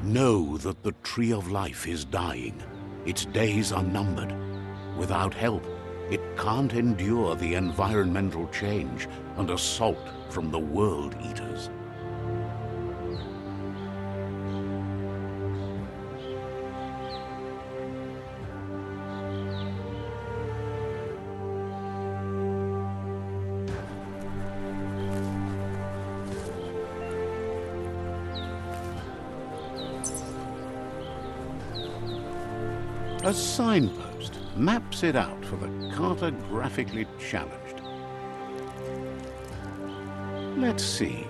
Know that the Tree of Life is dying. Its days are numbered. Without help, it can't endure the environmental change and assault from the World Eaters. A signpost maps it out for the cartographically challenged. Let's see.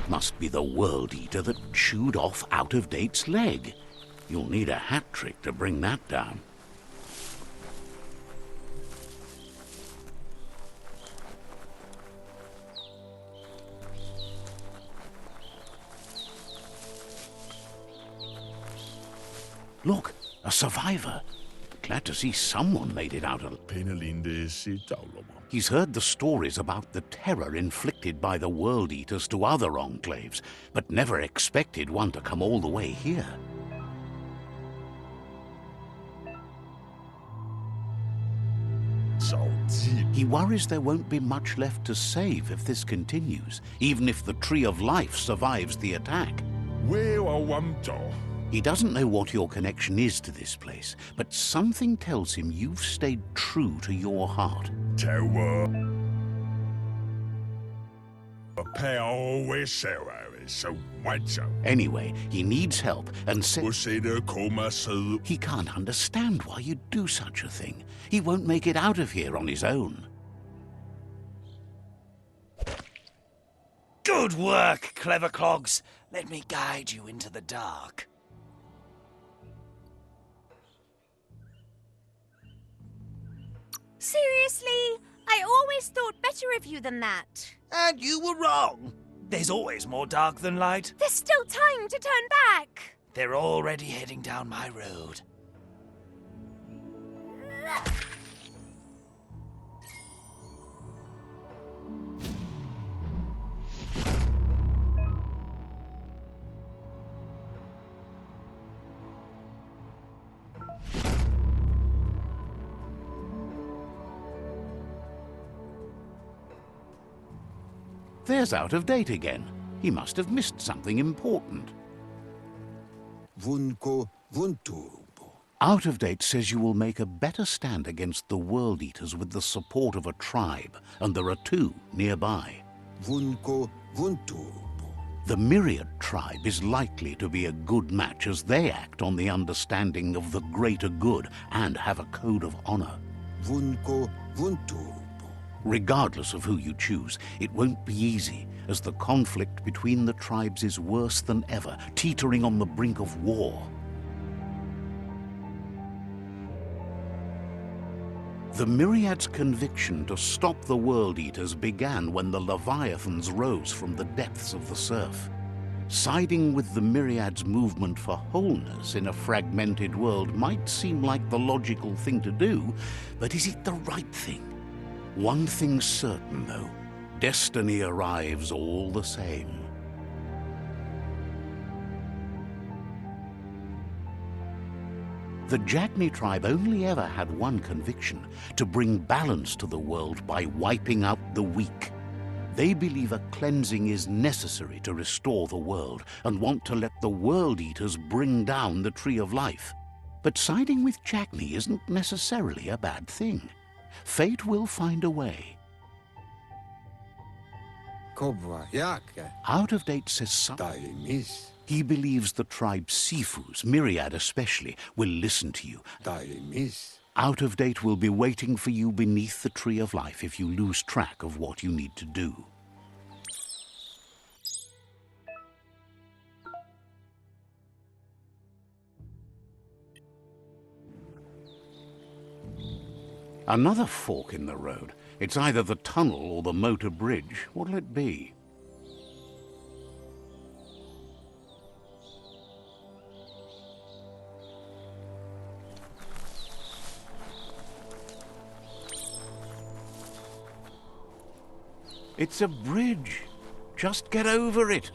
Must be the World Eater that chewed off Out-of-Date's leg. You'll need a hat trick to bring that down. Look, a survivor. Glad to see someone made it out of... He's heard the stories about the terror inflicted by the World Eaters to other enclaves, but never expected one to come all the way here. He worries there won't be much left to save if this continues, even if the Tree of Life survives the attack. He doesn't know what your connection is to this place, but something tells him you've stayed true to your heart. Anyway, he needs help and says he can't understand why you'd do such a thing. He won't make it out of here on his own. Good work, clever clogs. Let me guide you into the dark. Seriously? I always thought better of you than that. And you were wrong. There's always more dark than light. There's still time to turn back. They're already heading down my road. There's Out-of-Date again. He must have missed something important. Out-of-Date says you will make a better stand against the World Eaters with the support of a tribe, and there are two nearby. The Myriad tribe is likely to be a good match as they act on the understanding of the greater good and have a code of honor. Regardless of who you choose, it won't be easy, as the conflict between the tribes is worse than ever, teetering on the brink of war. The Myriad's conviction to stop the World Eaters began when the Leviathans rose from the depths of the surf. Siding with the Myriad's movement for wholeness in a fragmented world might seem like the logical thing to do, but is it the right thing? One thing's certain, though. Destiny arrives all the same. The Jagni tribe only ever had one conviction: to bring balance to the world by wiping out the weak. They believe a cleansing is necessary to restore the world and want to let the World Eaters bring down the Tree of Life. But siding with Jagni isn't necessarily a bad thing. Fate will find a way. Out-of-Date says something. He believes the tribe's Sifus, Myriad especially, will listen to you. Out of Date will be waiting for you beneath the Tree of Life if you lose track of what you need to do. Another fork in the road. It's either the tunnel or the motor bridge. What'll it be? It's a bridge. Just get over it.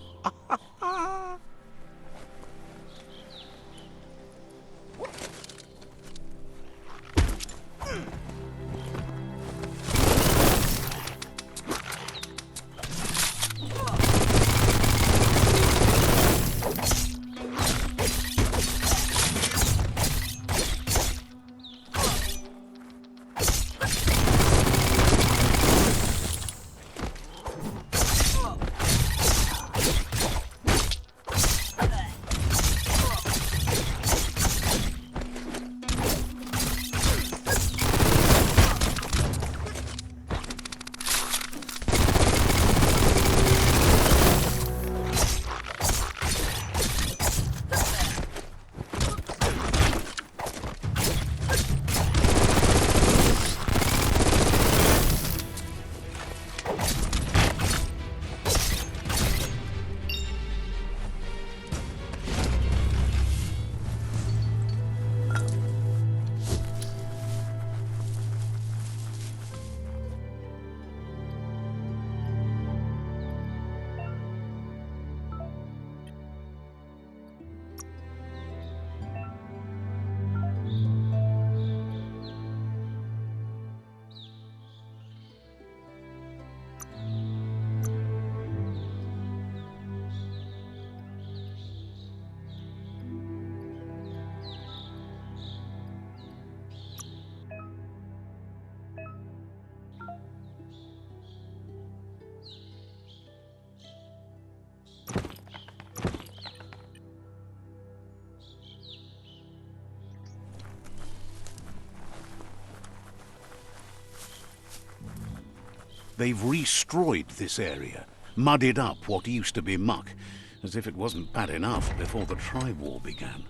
They've restrewed this area, muddied up what used to be muck, as if it wasn't bad enough before the tribe war began.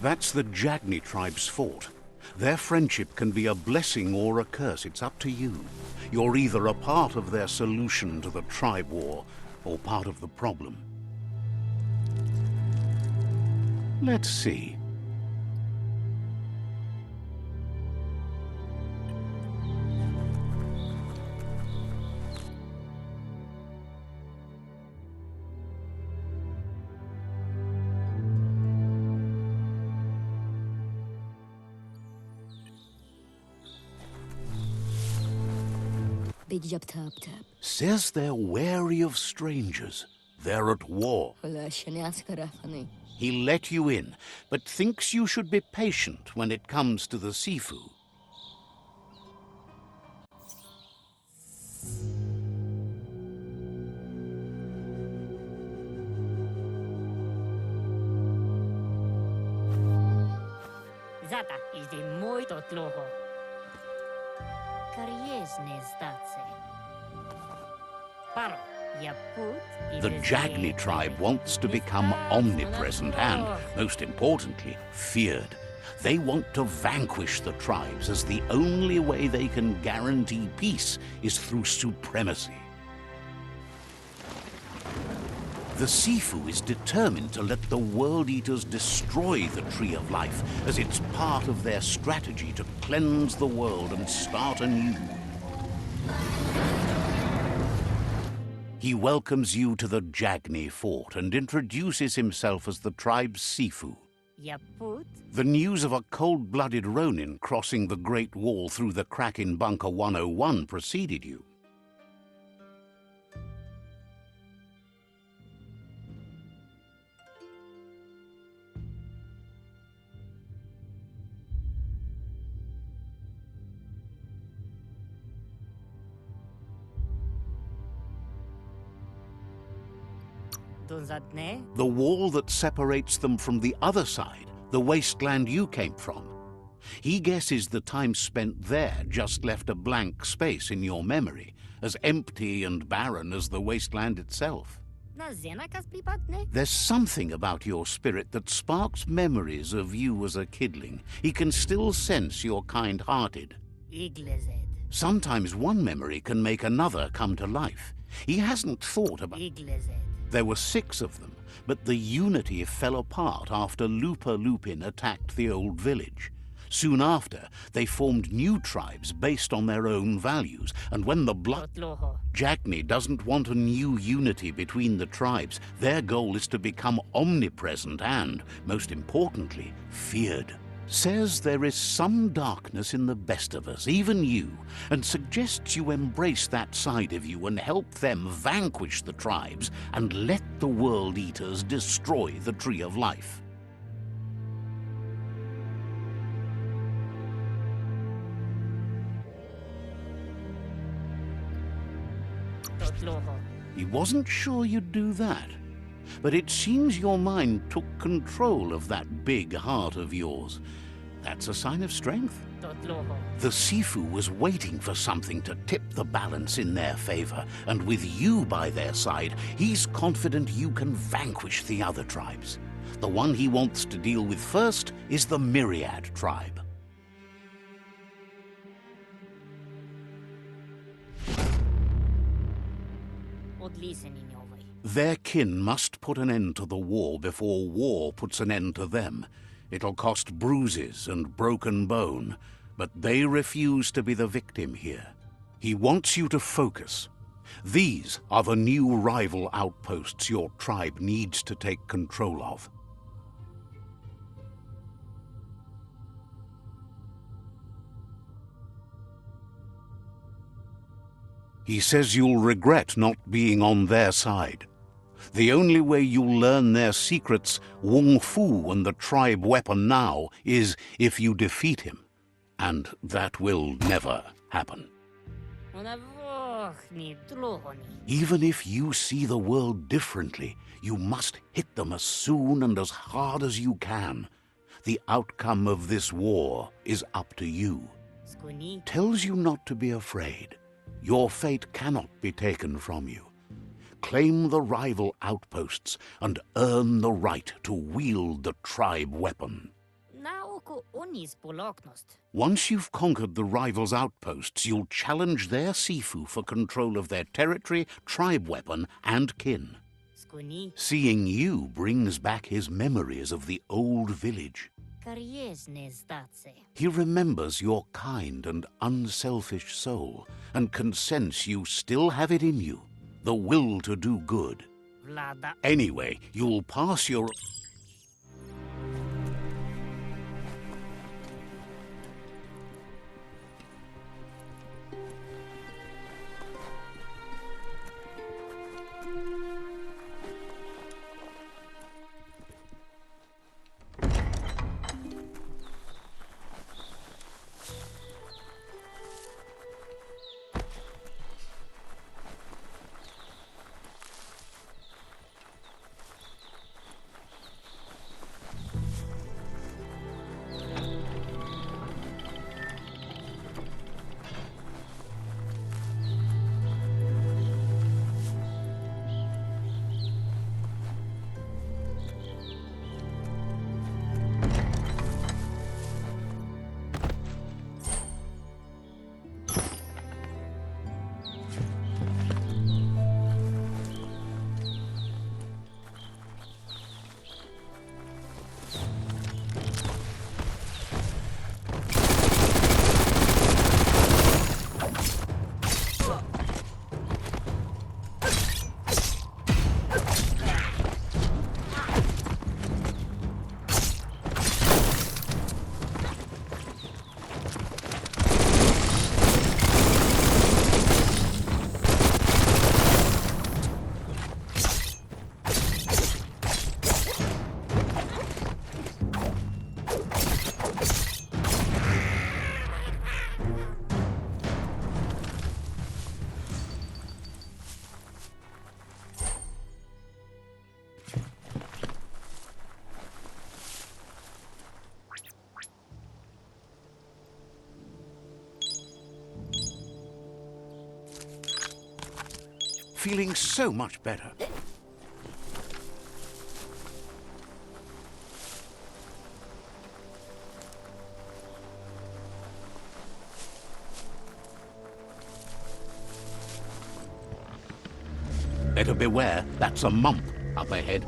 That's the Jagni tribe's fort. Their friendship can be a blessing or a curse. It's up to you. You're either a part of their solution to the tribe war or part of the problem. Let's see. Says they're wary of strangers. They're at war. He let you in, but thinks you should be patient when it comes to the Sifu. Zata is muito trocho. The Jagni tribe wants to become omnipresent and, most importantly, feared. They want to vanquish the tribes, as the only way they can guarantee peace is through supremacy. The Sifu is determined to let the World Eaters destroy the Tree of Life, as it's part of their strategy to cleanse the world and start anew. He welcomes you to the Jagni fort and introduces himself as the tribe's Sifu. Ya put? The news of a cold-blooded Ronin crossing the Great Wall through the crack in Bunker 101 preceded you. The wall that separates them from the other side, the wasteland you came from. He guesses the time spent there just left a blank space in your memory, as empty and barren as the wasteland itself. There's something about your spirit that sparks memories of you as a kidling. He can still sense you're kind-hearted. Sometimes one memory can make another come to life. He hasn't thought about... There were 6 of them, but the unity fell apart after Lupa Lupin attacked the old village. Soon after, they formed new tribes based on their own values, and when the Jagni doesn't want a new unity between the tribes. Their goal is to become omnipresent and, most importantly, feared. Says there is some darkness in the best of us, even you, and suggests you embrace that side of you and help them vanquish the tribes and let the World Eaters destroy the Tree of Life. He wasn't sure you'd do that, but it seems your mind took control of that big heart of yours. That's a sign of strength. The Sifu was waiting for something to tip the balance in their favor, and with you by their side, he's confident you can vanquish the other tribes. The one he wants to deal with first is the Myriad tribe. Their kin must put an end to the war before war puts an end to them. It'll cost bruises and broken bone, but they refuse to be the victim here. He wants you to focus. These are the new rival outposts your tribe needs to take control of. He says you'll regret not being on their side. The only way you'll learn their secrets, Wung Fu and the tribe weapon now, is if you defeat him. And that will never happen. Even if you see the world differently, you must hit them as soon and as hard as you can. The outcome of this war is up to you. Tells you not to be afraid. Your fate cannot be taken from you. Claim the rival outposts and earn the right to wield the tribe weapon. Once you've conquered the rivals' outposts, you'll challenge their Sifu for control of their territory, tribe weapon, and kin. Seeing you brings back his memories of the old village. He remembers your kind and unselfish soul, and can sense you still have it in you, the will to do good. Anyway, you'll pass your... feeling so much better. Better beware, that's a mump up ahead.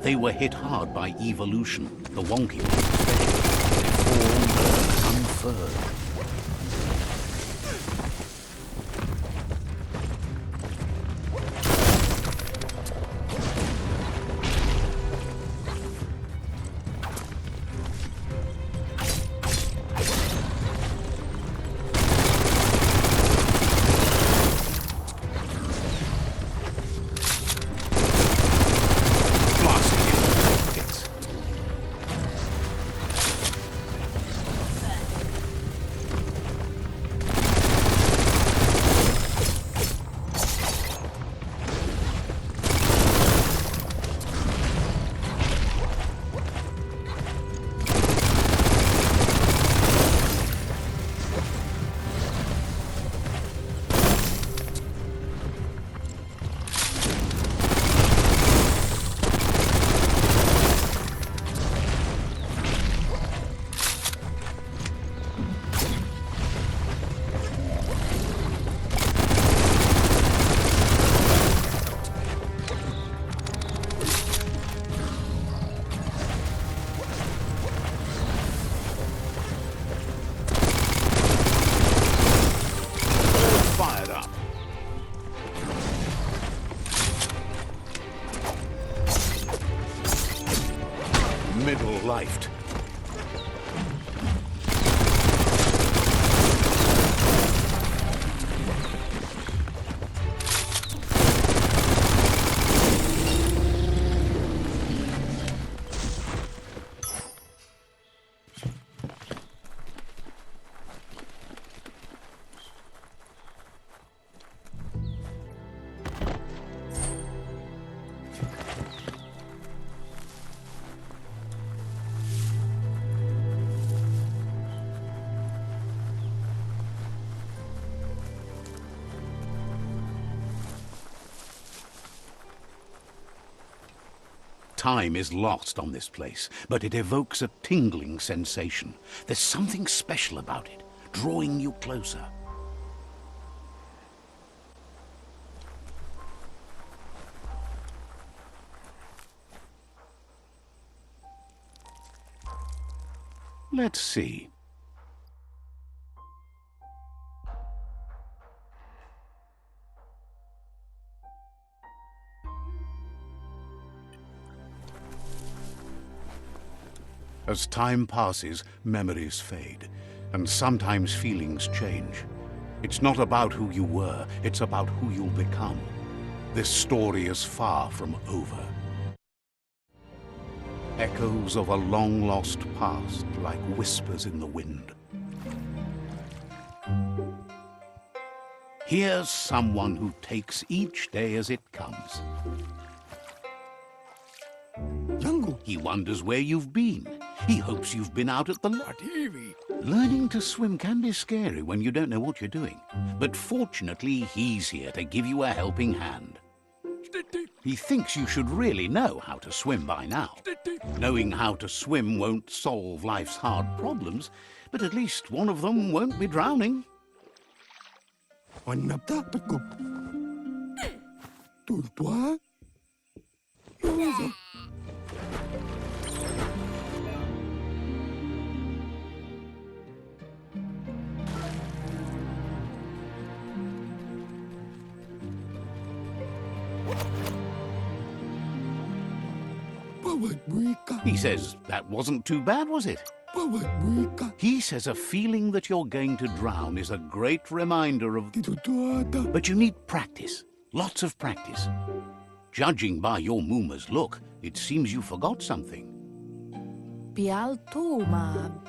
They were hit hard by evolution, the wonky ones especially. They fall unfurled. Middle-lifed. Time is lost on this place, but it evokes a tingling sensation. There's something special about it, drawing you closer. Let's see. As time passes, memories fade, and sometimes feelings change. It's not about who you were, it's about who you'll become. This story is far from over. Echoes of a long-lost past, like whispers in the wind. Here's someone who takes each day as it comes. He wonders where you've been. He hopes you've been out at the TV. Learning to swim can be scary when you don't know what you're doing. But fortunately, he's here to give you a helping hand. He thinks you should really know how to swim by now. Knowing how to swim won't solve life's hard problems, but at least one of them won't be drowning. He says, that wasn't too bad, was it? He says a feeling that you're going to drown is a great reminder of... But you need practice. Lots of practice. Judging by your Mooma's look, it seems you forgot something.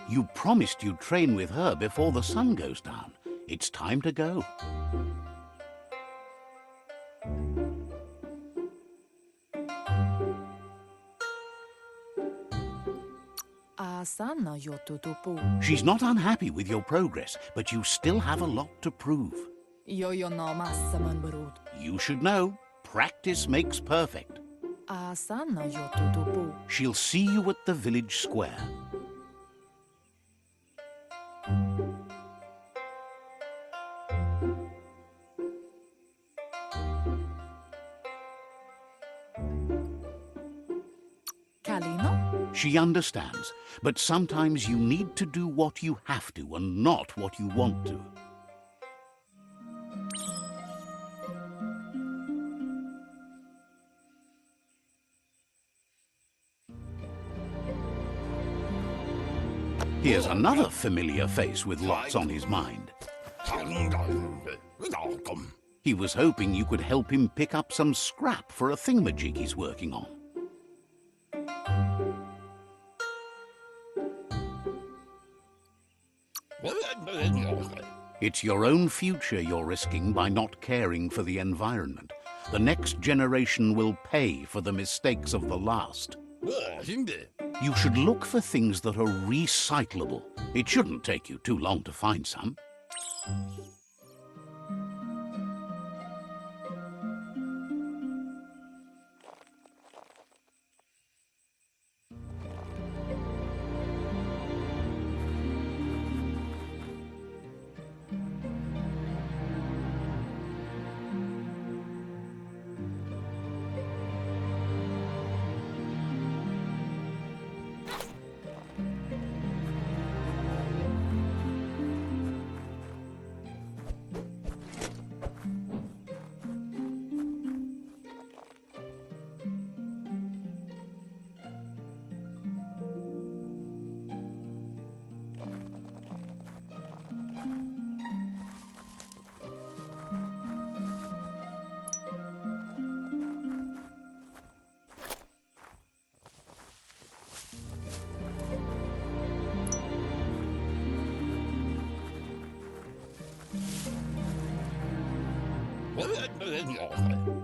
You promised you'd train with her before the sun goes down. It's time to go. She's not unhappy with your progress, but you still have a lot to prove. Io no massa man berut. You should know, practice makes perfect. Asana yo tutupu. She'll see you at the village square. Kalino? She understands, but sometimes you need to do what you have to and not what you want to. Here's another familiar face with lots on his mind. He was hoping you could help him pick up some scrap for a thingamajig he's working on. It's your own future you're risking by not caring for the environment. The next generation will pay for the mistakes of the last. You should look for things that are recyclable. It shouldn't take you too long to find some.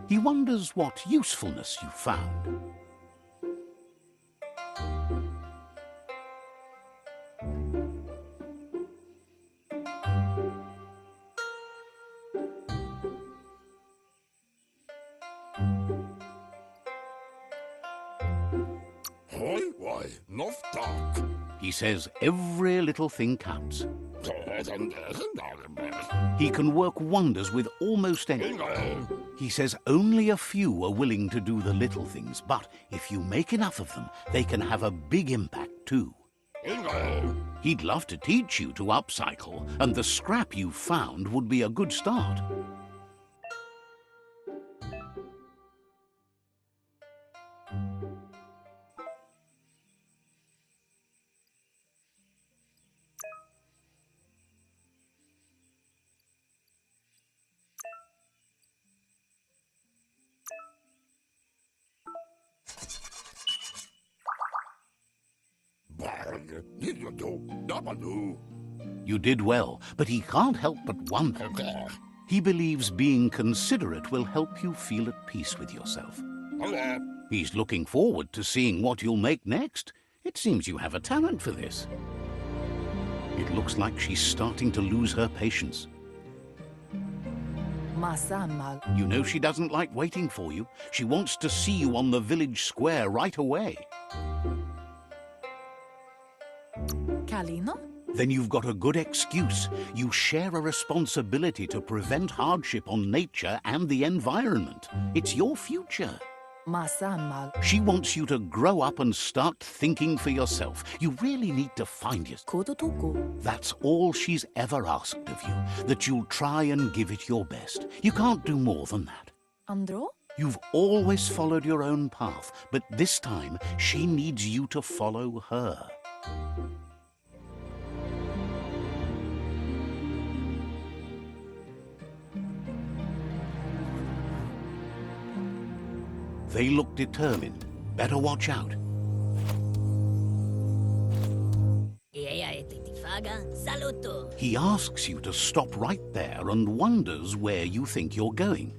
He wonders what usefulness you found. He says every little thing counts. He can work wonders with almost anything. He says only a few are willing to do the little things, but if you make enough of them, they can have a big impact too. He'd love to teach you to upcycle, and the scrap you found would be a good start. You did well, but he can't help but wonder. He believes being considerate will help you feel at peace with yourself. He's looking forward to seeing what you'll make next. It seems you have a talent for this. It looks like she's starting to lose her patience. Masamal. You know she doesn't like waiting for you. She wants to see you on the village square right away. Kalino? Then you've got a good excuse. You share a responsibility to prevent hardship on nature and the environment. It's your future. Masamal. She wants you to grow up and start thinking for yourself. You really need to find yourself. Kututuku. That's all she's ever asked of you, that you'll try and give it your best. You can't do more than that. Andro? You've always followed your own path, but this time she needs you to follow her. They look determined. Better watch out. He asks you to stop right there and wonders where you think you're going.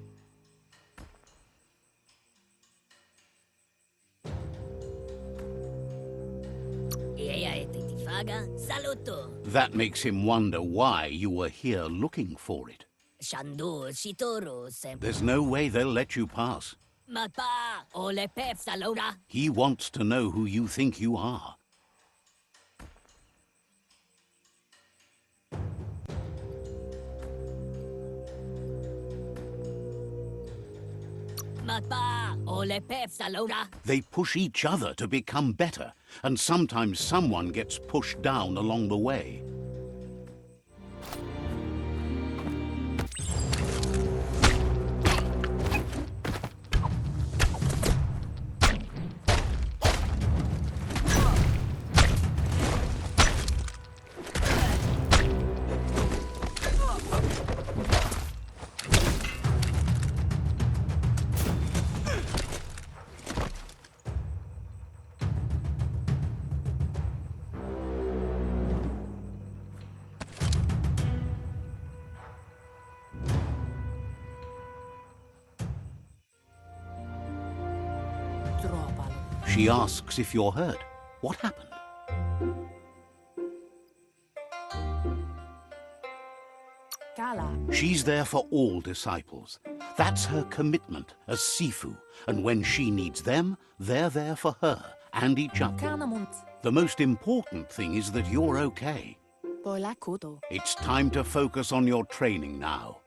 That makes him wonder why you were here looking for it. Shandu Shitoru sem. There's no way they'll let you pass. Mapa ole pep salora. He wants to know who you think you are. Mapa ole pep salora. They push each other to become better, and sometimes someone gets pushed down along the way. Tropalo. She asks if you're hurt. What happened? Kala. She's there for all disciples. That's her commitment as Sifu, and when she needs them, they're there for her and each other. Kanamunt. The most important thing is that you're okay. Boila kuto. It's time to focus on your training now.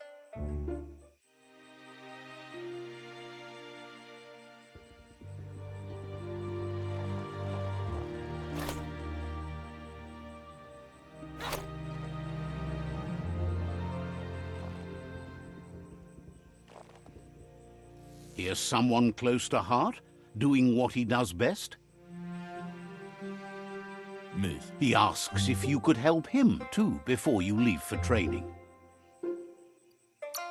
Here's someone close to heart, doing what he does best. Mich. He asks if you could help him too before you leave for training.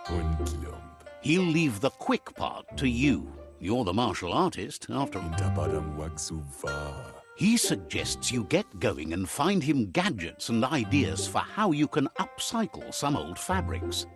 Und Lump. He'll leave the quick part to you. You're the martial artist, after all. Hinterpadam Wagsuva. He suggests you get going and find him gadgets and ideas for how you can upcycle some old fabrics.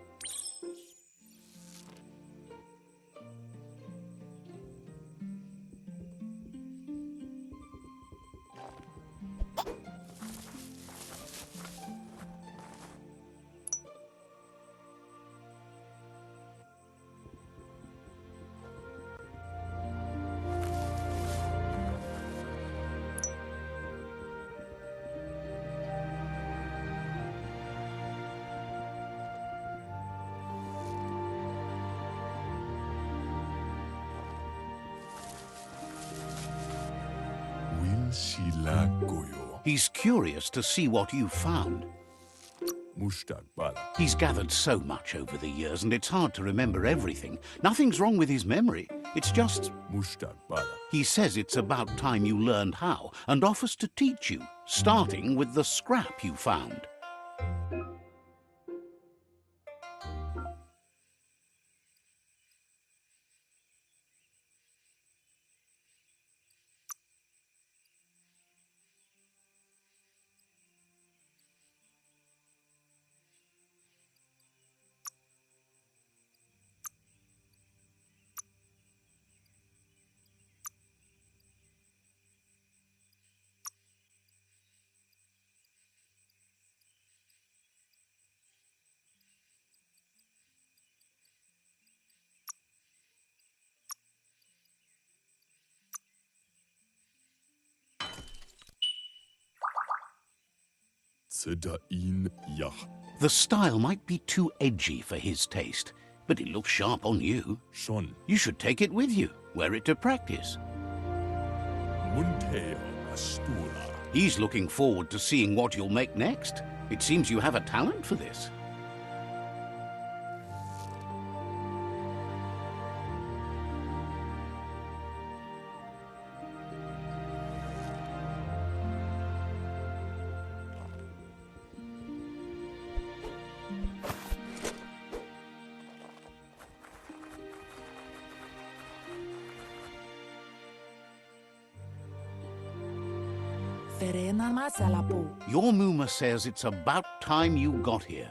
Shilagoyo. He's curious to see what you've found. Mustakbala. He's gathered so much over the years, and it's hard to remember everything. Nothing's wrong with his memory. It's just, Mustakbala. he says it's about time you learned how, and offers to teach you, starting with the scrap you found. Zedain Yach. The style might be too edgy for his taste, but it looks sharp on you. Schon. You should take it with you, wear it to practice. Muntea Astura. He's looking forward to seeing what you'll make next. It seems you have a talent for this. Verena masalapo. Your Muma says it's about time you got here.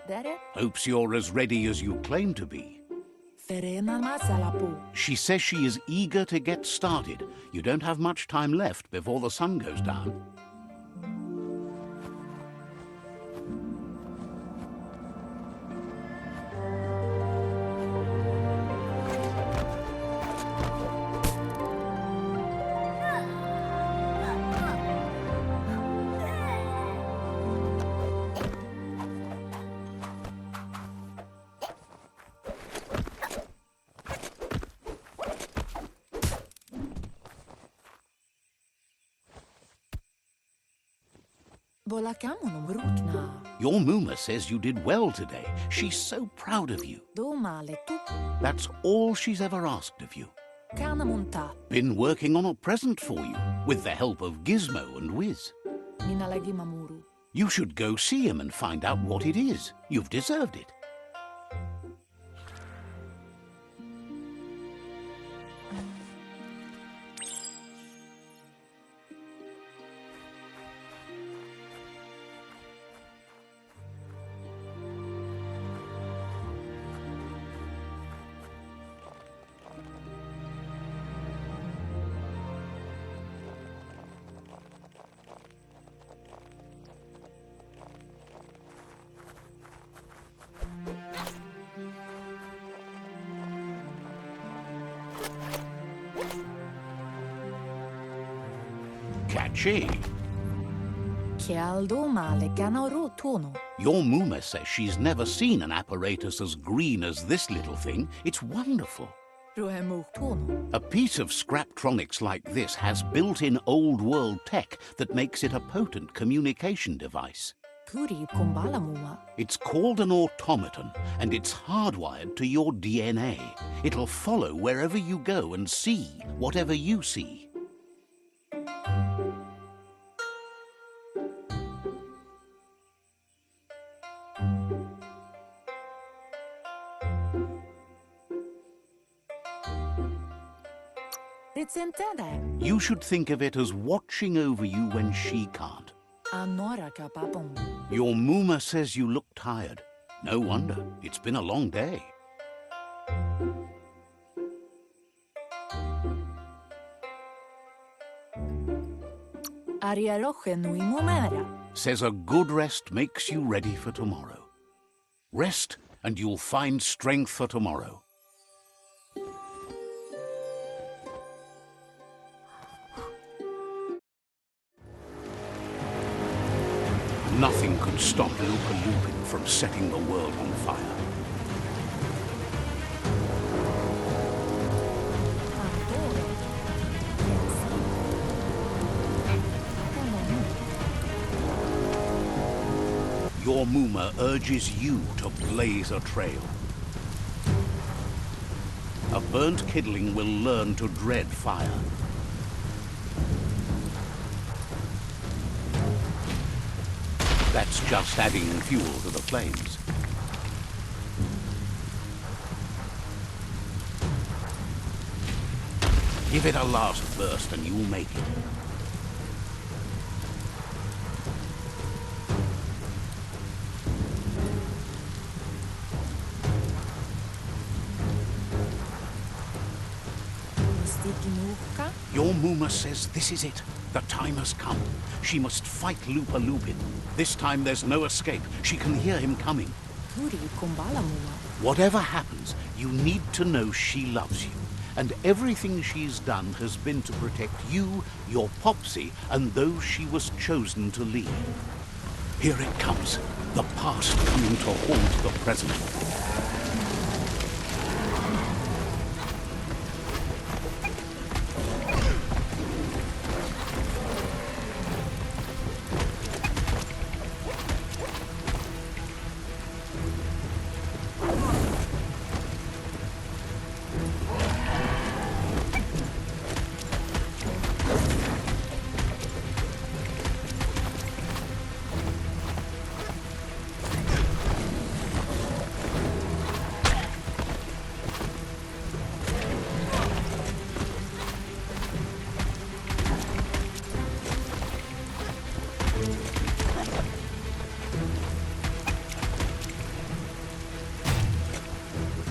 Dere. Hopes you're as ready as you claim to be. Verena masalapo. She says she is eager to get started. You don't have much time left before the sun goes down. Volakamunum rukna. Your Muma says you did well today. She's so proud of you. Domale tu. That's all she's ever asked of you. Kanamunta. Been working on a present for you, with the help of Gizmo and Wiz. Minalagi mamuru. You should go see him and find out what it is. You've deserved it. Catchy. Kial domale kanaru tono. Your Muma says she's never seen an apparatus as green as this little thing. It's wonderful. Rohemu tono. A piece of Scraptronics like this has built-in old-world tech that makes it a potent communication device. Puri kumbala mua. It's called an automaton, and it's hardwired to your DNA. It'll follow wherever you go and see whatever you see. Rizentede. You should think of it as watching over you when she can't. Anora kapapong. Your Muma says you look tired. No wonder. It's been a long day. Ariaroche nui mumera. Says a good rest makes you ready for tomorrow. Rest and you'll find strength for tomorrow. Nothing could stop Lupa Lupin from setting the world on fire. Antoro. Your Muma urges you to blaze a trail. A burnt kidling will learn to dread fire. That's just adding fuel to the flames. Give it a last burst and you'll make it. Sticky nuka. Your Muma says this is it. The time has come. She must fight Lupa Lupin. This time there's no escape. She can hear him coming. Puri kumbala mua. Whatever happens, you need to know she loves you. And everything she's done has been to protect you, your Popsy, and those she was chosen to lead. Here it comes. The past coming to haunt the present.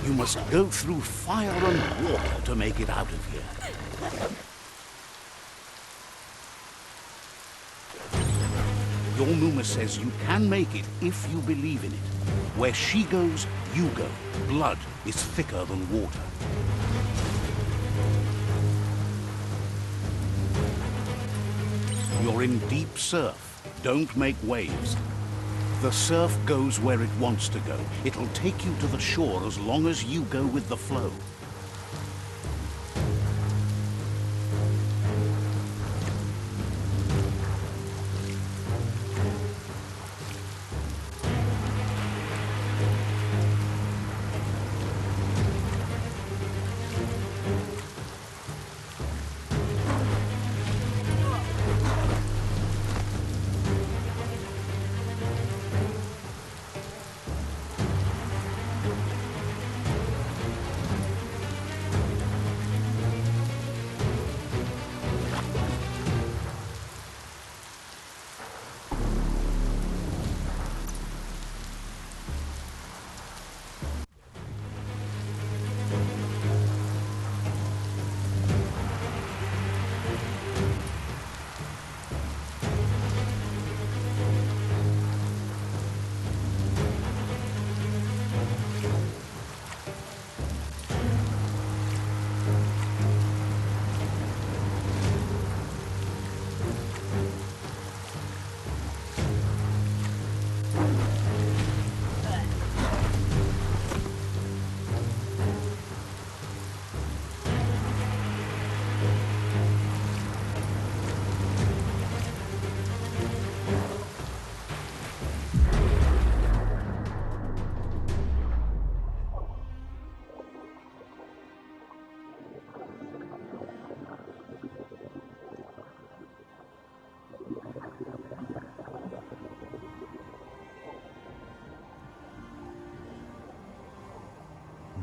You must go through fire and water to make it out of here. Your Muma says you can make it if you believe in it. Where she goes, you go. Blood is thicker than water. You're in deep surf. Don't make waves. The surf goes where it wants to go. It'll take you to the shore as long as you go with the flow.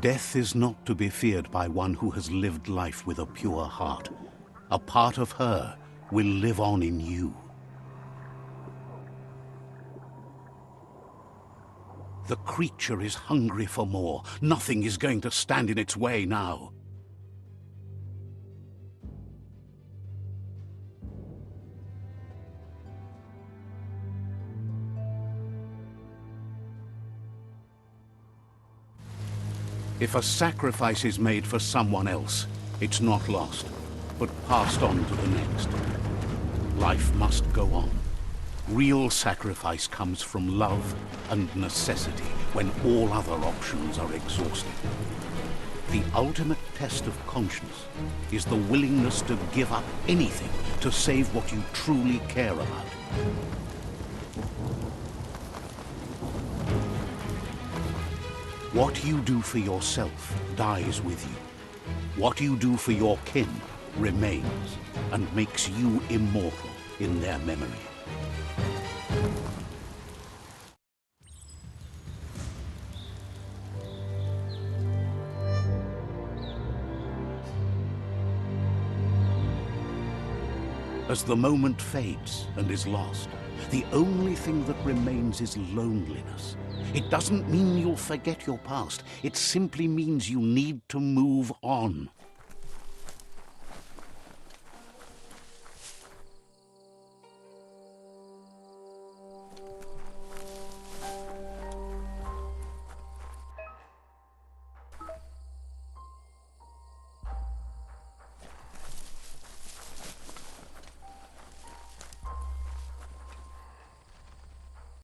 Death is not to be feared by one who has lived life with a pure heart. A part of her will live on in you. The creature is hungry for more. Nothing is going to stand in its way now. If a sacrifice is made for someone else, it's not lost, but passed on to the next. Life must go on. Real sacrifice comes from love and necessity when all other options are exhausted. The ultimate test of conscience is the willingness to give up anything to save what you truly care about. What you do for yourself dies with you. What you do for your kin remains and makes you immortal in their memory. As the moment fades and is lost, the only thing that remains is loneliness. It doesn't mean you'll forget your past. It simply means you need to move on.